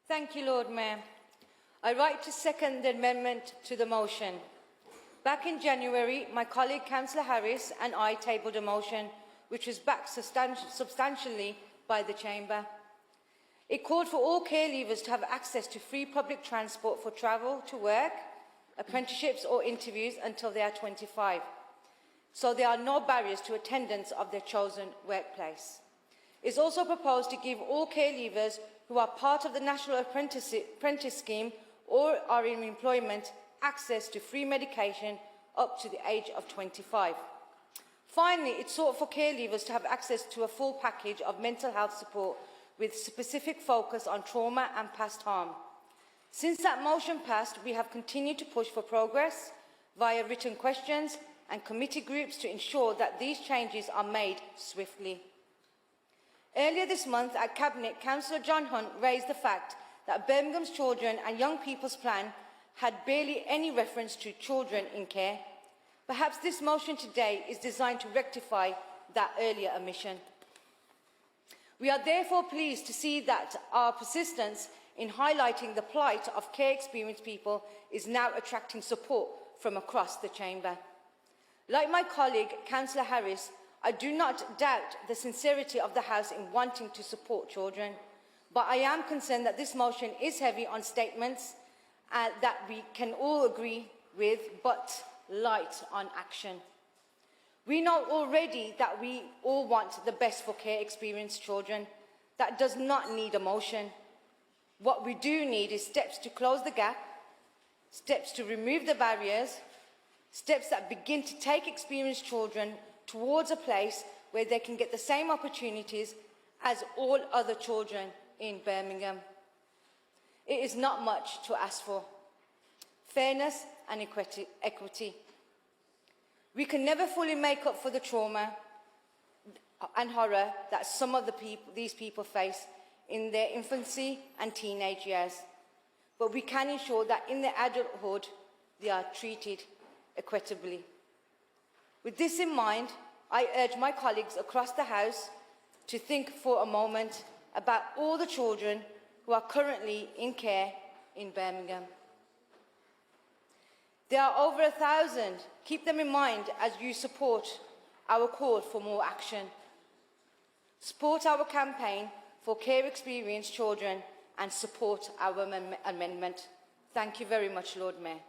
Thank you, Lord Mayor. I write to second the amendment to the motion. Back in January, my colleague Councillor Harris and I tabled a motion which was backed substantially by the Chamber. It called for all care leavers to have access to free public transport for travel to work, apprenticeships or interviews until they are 25, so there are no barriers to attendance of their chosen workplace. It is also proposed to give all care leavers who are part of the National Apprentice Scheme or are in employment access to free medication up to the age of 25. Finally, it sought for care leavers to have access to a full package of mental health support with specific focus on trauma and past harm. Since that motion passed, we have continued to push for progress via written questions and committee groups to ensure that these changes are made swiftly. Earlier this month at Cabinet, Councillor John Hunt raised the fact that Birmingham's Children and Young People's Plan had barely any reference to children in care. Perhaps this motion today is designed to rectify that earlier omission. We are therefore pleased to see that our persistence in highlighting the plight of care experienced people is now attracting support from across the Chamber. Like my colleague, Councillor Harris, I do not doubt the sincerity of the House in wanting to support children, but I am concerned that this motion is heavy on statements that we can all agree with, but light on action. We know already that we all want the best for care experienced children. That does not need a motion. What we do need is steps to close the gap, steps to remove the barriers, steps that begin to take experienced children towards a place where they can get the same opportunities as all other children in Birmingham. It is not much to ask for. Fairness and equity. We can never fully make up for the trauma and horror that some of these people face in their infancy and teenage years, but we can ensure that in their adulthood they are treated equitably. With this in mind, I urge my colleagues across the House to think for a moment about all the children who are currently in care in Birmingham. There are over 1,000. Keep them in mind as you support our call for more action. Support our campaign for care experienced children and support our amendment. Thank you very much, Lord Mayor.